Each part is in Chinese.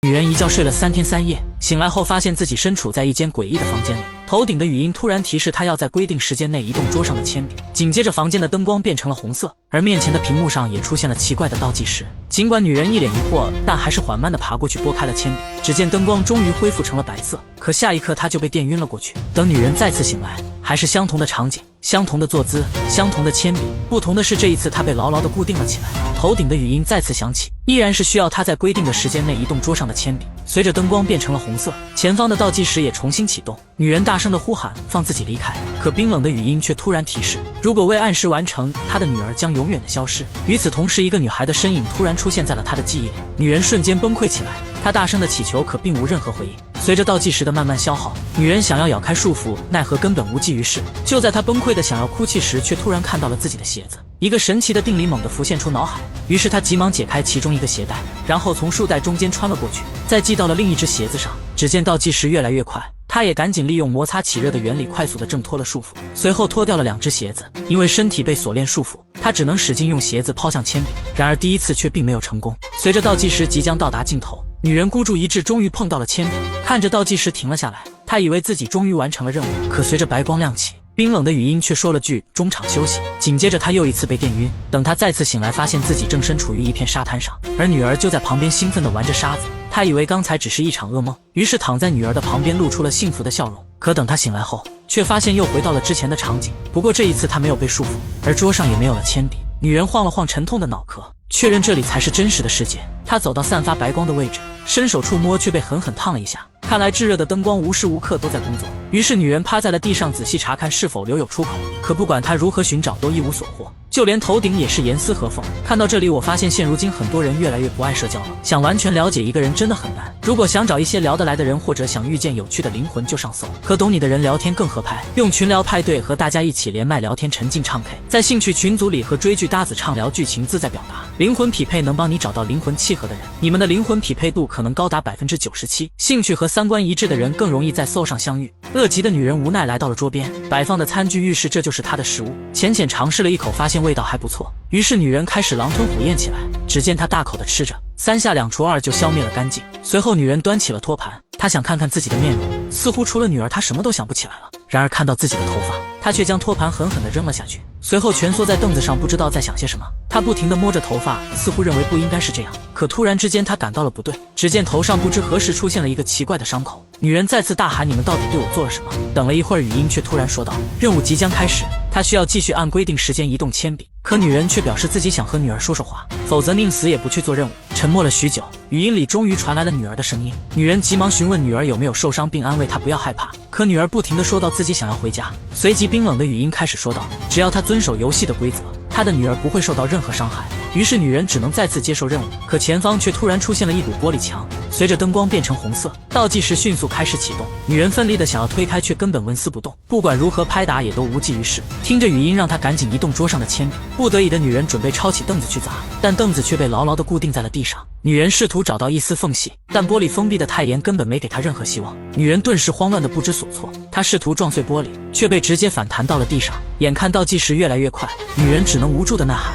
女人一觉睡了3天3夜，醒来后发现自己身处在一间诡异的房间里，头顶的语音突然提示她要在规定时间内移动桌上的铅笔。紧接着，房间的灯光变成了红色，而面前的屏幕上也出现了奇怪的倒计时。尽管女人一脸疑惑，但还是缓慢地爬过去拨开了铅笔。只见灯光终于恢复成了白色，可下一刻她就被电晕了过去。等女人再次醒来，还是相同的场景，相同的坐姿，相同的铅笔，不同的是这一次她被牢牢地固定了起来。头顶的语音再次响起，依然是需要她在规定的时间内移动桌上的铅笔。随着灯光变成了红色，前方的倒计时也重新启动。女人大声地呼喊放自己离开，可冰冷的语音却突然提示，如果未按时完成，她的女儿将永远的消失。与此同时，一个女孩的身影突然出现在了她的记忆里，女人瞬间崩溃起来，她大声的祈求，可并无任何回应。随着倒计时的慢慢消耗，女人想要咬开束缚，奈何根本无济于事。就在她崩溃的想要哭泣时，却突然看到了自己的鞋子，一个神奇的定理猛地浮现出脑海，于是她急忙解开其中一个鞋带，然后从束带中间穿了过去，再系到了另一只鞋子上。只见倒计时越来越快，她也赶紧利用摩擦起热的原理快速地挣脱了束缚，随后脱掉了2只鞋子。因为身体被锁链束缚，她只能使劲用鞋子抛向铅笔，然而第一次却并没有成功。随着倒计时即将到达尽头，女人孤注一掷，终于碰到了铅笔。看着倒计时停了下来，她以为自己终于完成了任务，可随着白光亮起，冰冷的语音却说了句中场休息。紧接着她又一次被电晕，等她再次醒来，发现自己正身处于一片沙滩上，而女儿就在旁边兴奋地玩着沙子。她以为刚才只是一场噩梦，于是躺在女儿的旁边露出了幸福的笑容。可等她醒来后，却发现又回到了之前的场景，不过这一次她没有被束缚，而桌上也没有了铅笔。女人晃了晃沉痛的脑壳，确认这里才是真实的世界。她走到散发白光的位置，伸手触摸，却被狠狠烫了一下。看来炙热的灯光无时无刻都在工作，于是女人趴在了地上，仔细查看是否留有出口。可不管她如何寻找，都一无所获，就连头顶也是严丝合缝。看到这里，我发现现如今很多人越来越不爱社交了，想完全了解一个人真的很难。如果想找一些聊得来的人，或者想遇见有趣的灵魂，就上搜，和懂你的人聊天更合拍。用群聊派对和大家一起连麦聊天，沉浸唱 K， 在兴趣群组里和追剧搭子畅聊剧情，自在表达。灵魂匹配能帮你找到灵魂契合的人，你们的灵魂匹配度可能高达97%。兴趣和3观一致的人更容易在搜上相遇。饿极的女人无奈来到了桌边，摆放的餐具预示这就是她的食物。浅浅尝试了一口，发现味道还不错，于是女人开始狼吞虎咽起来。只见她大口的吃着，3下2除2就消灭了干净。随后女人端起了托盘，她想看看自己的面容，似乎除了女儿她什么都想不起来了。然而看到自己的头发，她却将托盘狠狠地扔了下去，随后蜷缩在凳子上，不知道在想些什么。她不停地摸着头发，似乎认为不应该是这样，可突然之间她感到了不对。只见头上不知何时出现了一个奇怪的伤口，女人再次大喊，你们到底对我做了什么？等了一会儿，语音却突然说道，任务即将开始，她需要继续按规定时间移动铅笔。可女人却表示自己想和女儿说说话，否则宁死也不去做任务。沉默了许久，语音里终于传来了女儿的声音。女人急忙询问女儿有没有受伤，并安慰她不要害怕。可女儿不停地说到自己想要回家。随即冰冷的语音开始说道，只要她遵守游戏的规则，她的女儿不会受到任何伤害。于是女人只能再次接受任务，可前方却突然出现了一堵玻璃墙，随着灯光变成红色，倒计时迅速开始启动。女人奋力的想要推开，却根本纹丝不动，不管如何拍打也都无济于事。听着语音让她赶紧移动桌上的铅笔，不得已的女人准备抄起凳子去砸，但凳子却被牢牢地固定在了地上。女人试图找到一丝缝隙，但玻璃封闭的太严根本没给她任何希望。女人顿时慌乱的不知所措，她试图撞碎玻璃，却被直接反弹到了地上。眼看倒计时越来越快，女人只能无助的呐喊。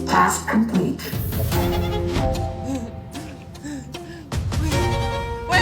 Task complete. 喂！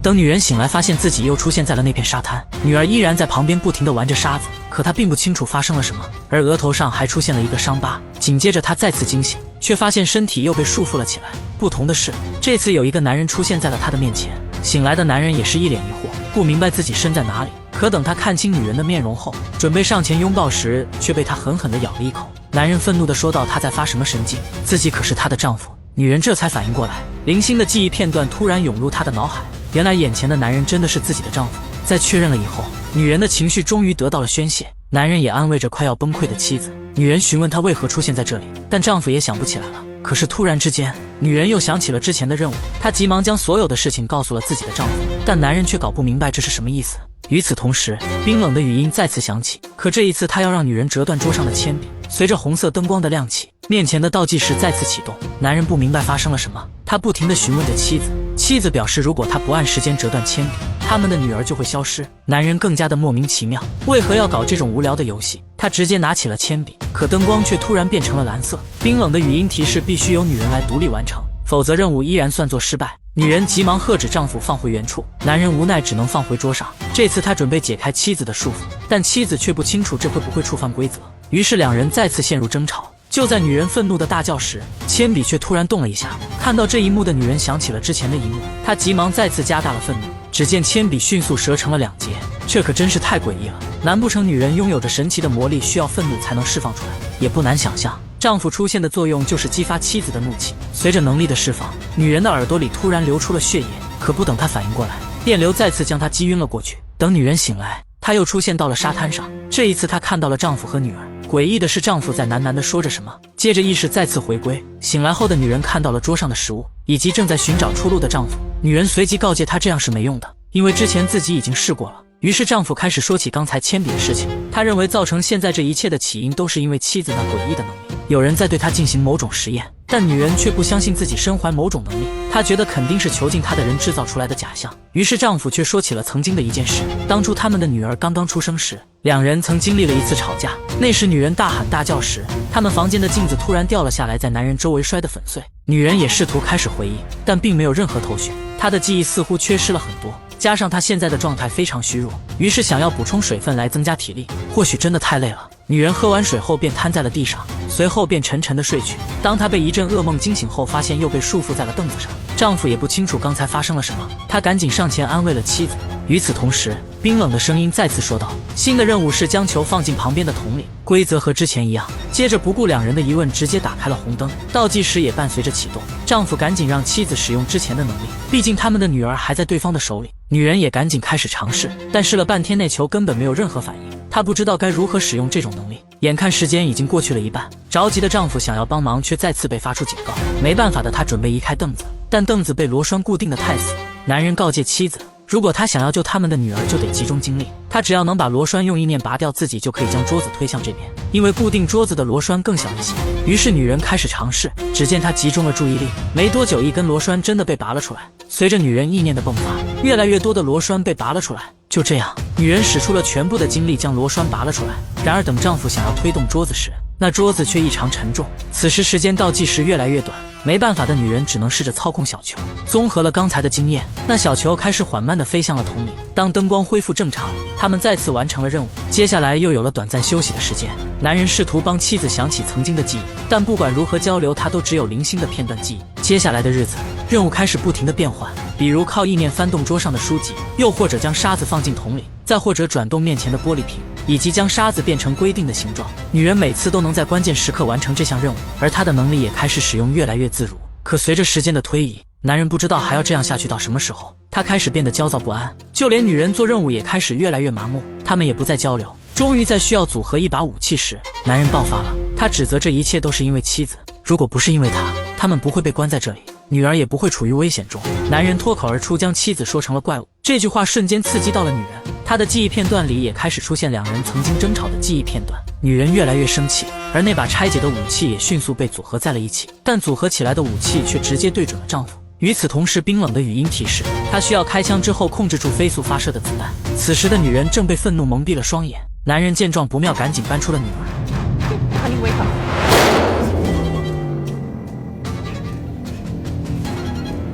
等女人醒来，发现自己又出现在了那片沙滩，女儿依然在旁边不停地玩着沙子，可她并不清楚发生了什么，而额头上还出现了一个伤疤。紧接着她再次惊醒，却发现身体又被束缚了起来。不同的是，这次有一个男人出现在了她的面前。醒来的男人也是一脸疑惑，不明白自己身在哪里。可等他看清女人的面容后，准备上前拥抱时，却被她狠狠地咬了一口。男人愤怒地说道，他在发什么神经？自己可是她的丈夫。女人这才反应过来，零星的记忆片段突然涌入她的脑海，原来眼前的男人真的是自己的丈夫。在确认了以后，女人的情绪终于得到了宣泄，男人也安慰着快要崩溃的妻子。女人询问他为何出现在这里，但丈夫也想不起来了。可是突然之间，女人又想起了之前的任务，她急忙将所有的事情告诉了自己的丈夫，但男人却搞不明白这是什么意思。与此同时，冰冷的语音再次响起，可这一次他要让女人折断桌上的铅笔。随着红色灯光的亮起，面前的倒计时再次启动，男人不明白发生了什么，他不停地询问着妻子。妻子表示，如果他不按时间折断铅笔，他们的女儿就会消失。男人更加的莫名其妙，为何要搞这种无聊的游戏？他直接拿起了铅笔，可灯光却突然变成了蓝色。冰冷的语音提示必须由女人来独立完成，否则任务依然算作失败。女人急忙喝止丈夫放回原处，男人无奈只能放回桌上。这次他准备解开妻子的束缚，但妻子却不清楚这会不会触犯规则，于是两人再次陷入争吵。就在女人愤怒的大叫时，铅笔却突然动了一下。看到这一幕的女人想起了之前的一幕，她急忙再次加大了愤怒。只见铅笔迅速折成了2截，这可真是太诡异了。难不成女人拥有着神奇的魔力，需要愤怒才能释放出来？也不难想象，丈夫出现的作用就是激发妻子的怒气。随着能力的释放，女人的耳朵里突然流出了血液，可不等她反应过来，电流再次将她击晕了过去。等女人醒来，她又出现到了沙滩上。这一次她看到了丈夫和女儿。诡异的是，丈夫在喃喃地说着什么，接着意识再次回归。醒来后的女人看到了桌上的食物以及正在寻找出路的丈夫，女人随即告诫他这样是没用的，因为之前自己已经试过了。于是丈夫开始说起刚才铅笔的事情，他认为造成现在这一切的起因都是因为妻子那诡异的能力，有人在对他进行某种实验，但女人却不相信自己身怀某种能力，她觉得肯定是囚禁她的人制造出来的假象。于是丈夫却说起了曾经的一件事，当初他们的女儿刚刚出生时，两人曾经历了一次吵架。那时女人大喊大叫时，他们房间的镜子突然掉了下来，在男人周围摔得粉碎。女人也试图开始回忆，但并没有任何头绪，她的记忆似乎缺失了很多，加上她现在的状态非常虚弱，于是想要补充水分来增加体力。或许真的太累了，女人喝完水后便瘫在了地上，随后便沉沉的睡去。当她被一阵噩梦惊醒后，发现又被束缚在了凳子上。丈夫也不清楚刚才发生了什么，他赶紧上前安慰了妻子。与此同时，冰冷的声音再次说道，新的任务是将球放进旁边的桶里，规则和之前一样。接着不顾两人的疑问，直接打开了红灯，倒计时也伴随着启动。丈夫赶紧让妻子使用之前的能力，毕竟他们的女儿还在对方的手里。女人也赶紧开始尝试，但试了半天，那球根本没有任何反应。她不知道该如何使用这种能力。眼看时间已经过去了一半，着急的丈夫想要帮忙，却再次被发出警告。没办法的他准备移开凳子，但凳子被螺栓固定的太死。男人告诫妻子，如果他想要救他们的女儿，就得集中精力。他只要能把螺栓用意念拔掉，自己就可以将桌子推向这边，因为固定桌子的螺栓更小一些。于是女人开始尝试，只见她集中了注意力，没多久，一根螺栓真的被拔了出来。随着女人意念的迸发，越来越多的螺栓被拔了出来。就这样，女人使出了全部的精力将螺栓拔了出来。然而等丈夫想要推动桌子时，那桌子却异常沉重。此时时间倒计时越来越短，没办法的女人只能试着操控小球。综合了刚才的经验，那小球开始缓慢地飞向了桶里。当灯光恢复正常，他们再次完成了任务。接下来又有了短暂休息的时间。男人试图帮妻子想起曾经的记忆，但不管如何交流，他都只有零星的片段记忆。接下来的日子，任务开始不停地变换，比如靠意念翻动桌上的书籍，又或者将沙子放进桶里，再或者转动面前的玻璃瓶，以及将沙子变成规定的形状。女人每次都能在关键时刻完成这项任务，而她的能力也开始使用越来越自如。可随着时间的推移，男人不知道还要这样下去到什么时候，他开始变得焦躁不安，就连女人做任务也开始越来越麻木，他们也不再交流。终于在需要组合一把武器时，男人爆发了，他指责这一切都是因为妻子，如果不是因为他们不会被关在这里，女儿也不会处于危险中。男人脱口而出将妻子说成了怪物，这句话瞬间刺激到了女人，她的记忆片段里也开始出现两人曾经争吵的记忆片段。女人越来越生气，而那把拆解的武器也迅速被组合在了一起，但组合起来的武器却直接对准了丈夫。与此同时，冰冷的语音提示她需要开枪之后控制住飞速发射的子弹。此时的女人正被愤怒蒙蔽了双眼，男人见状不妙，赶紧搬出了女儿。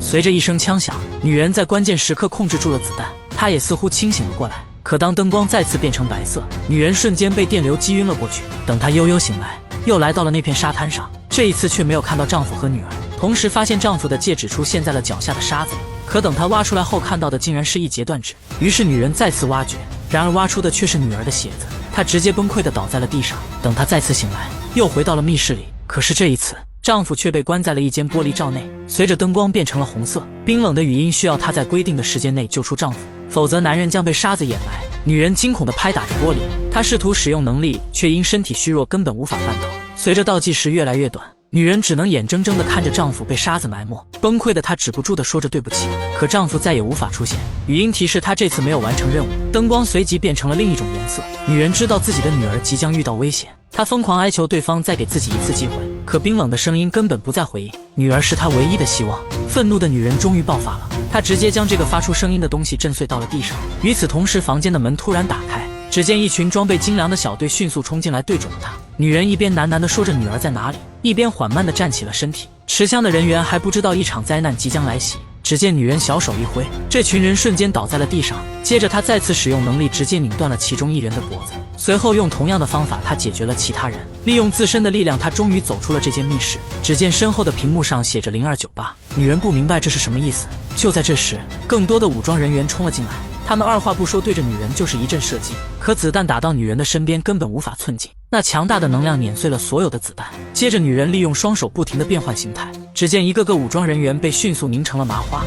随着一声枪响，女人在关键时刻控制住了子弹，她也似乎清醒了过来。可当灯光再次变成白色，女人瞬间被电流击晕了过去。等她悠悠醒来，又来到了那片沙滩上，这一次却没有看到丈夫和女儿，同时发现丈夫的戒指出现在了脚下的沙子里。可等她挖出来后，看到的竟然是一截断指。于是女人再次挖掘，然而挖出的却是女儿的鞋子，她直接崩溃地倒在了地上。等她再次醒来，又回到了密室里，可是这一次丈夫却被关在了一间玻璃罩内，随着灯光变成了红色。冰冷的语音需要她在规定的时间内救出丈夫，否则男人将被沙子掩埋。女人惊恐地拍打着玻璃，她试图使用能力，却因身体虚弱根本无法办到。随着倒计时越来越短，女人只能眼睁睁地看着丈夫被沙子埋没，崩溃的她止不住地说着对不起。可丈夫再也无法出现，语音提示她这次没有完成任务。灯光随即变成了另一种颜色，女人知道自己的女儿即将遇到危险，他疯狂哀求对方再给自己一次机会，可冰冷的声音根本不再回应。女儿是他唯一的希望。愤怒的女人终于爆发了，她直接将这个发出声音的东西震碎到了地上。与此同时，房间的门突然打开，只见一群装备精良的小队迅速冲进来，对准了她。女人一边喃喃地说着女儿在哪里，一边缓慢地站起了身体。持枪的人员还不知道一场灾难即将来袭，只见女人小手一挥，这群人瞬间倒在了地上。接着她再次使用能力直接拧断了其中一人的脖子，随后用同样的方法她解决了其他人。利用自身的力量，她终于走出了这间密室。只见身后的屏幕上写着0298，女人不明白这是什么意思。就在这时，更多的武装人员冲了进来，他们二话不说对着女人就是一阵射击，可子弹打到女人的身边根本无法寸进，那强大的能量碾碎了所有的子弹。接着女人利用双手不停地变换形态，只见一个个武装人员被迅速拧成了麻花。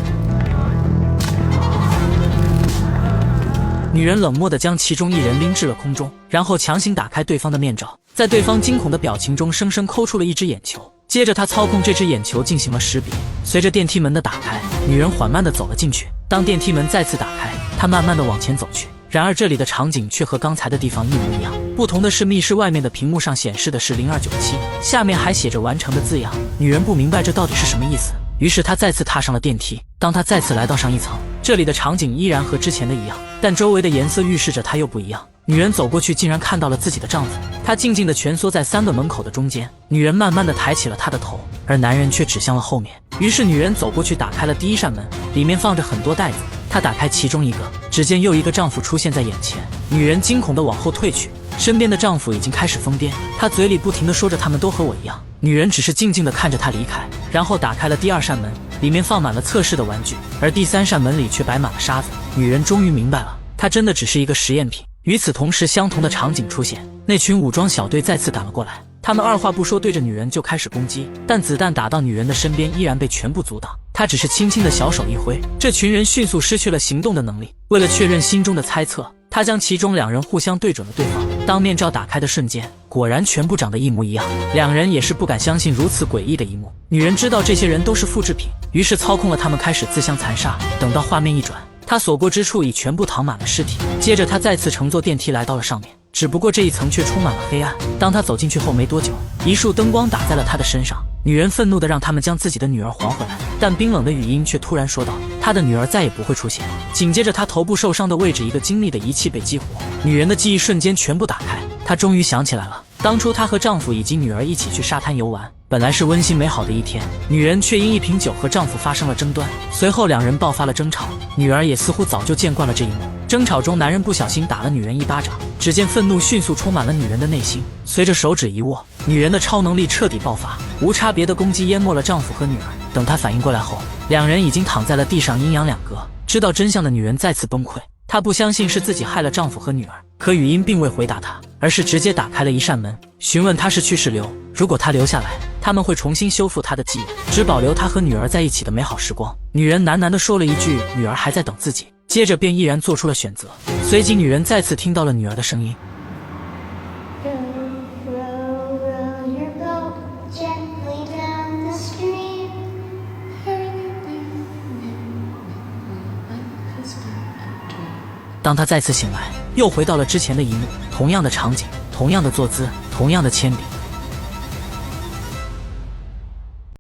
女人冷漠地将其中一人拎至了空中，然后强行打开对方的面罩，在对方惊恐的表情中生生抠出了一只眼球。接着她操控这只眼球进行了识别。随着电梯门的打开，女人缓慢地走了进去。当电梯门再次打开，她慢慢地往前走去。然而这里的场景却和刚才的地方一模一样，不同的是密室外面的屏幕上显示的是0297，下面还写着完成的字样。女人不明白这到底是什么意思，于是她再次踏上了电梯。当她再次来到上一层，这里的场景依然和之前的一样，但周围的颜色预示着它又不一样。女人走过去，竟然看到了自己的丈夫，他静静地蜷缩在3个门口的中间。女人慢慢地抬起了他的头，而男人却指向了后面。于是女人走过去，打开了第一扇门，里面放着很多袋子。她打开其中一个，只见又一个丈夫出现在眼前。女人惊恐地往后退去，身边的丈夫已经开始疯癫，他嘴里不停地说着他们都和我一样。女人只是静静地看着他离开，然后打开了第2扇门，里面放满了测试的玩具，而第3扇门里却摆满了沙子。女人终于明白了，她真的只是一个实验品。与此同时，相同的场景出现，那群武装小队再次赶了过来，他们二话不说对着女人就开始攻击，但子弹打到女人的身边依然被全部阻挡。她只是轻轻的小手一挥，这群人迅速失去了行动的能力。为了确认心中的猜测，她将其中2人互相对准了对方。当面罩打开的瞬间，果然全部长得一模一样。2人也是不敢相信如此诡异的一幕。女人知道这些人都是复制品，于是操控了他们开始自相残杀。等到画面一转，他所过之处已全部躺满了尸体。接着他再次乘坐电梯来到了上面，只不过这一层却充满了黑暗。当他走进去后没多久，一束灯光打在了他的身上。女人愤怒地让他们将自己的女儿还回来，但冰冷的语音却突然说道，他的女儿再也不会出现。紧接着他头部受伤的位置，一个精密的仪器被激活，女人的记忆瞬间全部打开。她终于想起来了，当初她和丈夫以及女儿一起去沙滩游玩，本来是温馨美好的一天，女人却因一瓶酒和丈夫发生了争端，随后2人爆发了争吵。女儿也似乎早就见惯了这一幕。争吵中，男人不小心打了女人一巴掌，只见愤怒迅速充满了女人的内心。随着手指一握，女人的超能力彻底爆发，无差别的攻击淹没了丈夫和女儿。等她反应过来后，2人已经躺在了地上，阴阳两隔。知道真相的女人再次崩溃，她不相信是自己害了丈夫和女儿，可语音并未回答她，而是直接打开了一扇门，询问她是去是留。如果她留下来，他们会重新修复她的记忆，只保留她和女儿在一起的美好时光。女人喃喃地说了一句，女儿还在等自己，接着便毅然做出了选择。随即女人再次听到了女儿的声音，当她再次醒来，又回到了之前的一幕，同样的场景，同样的坐姿，同样的铅笔，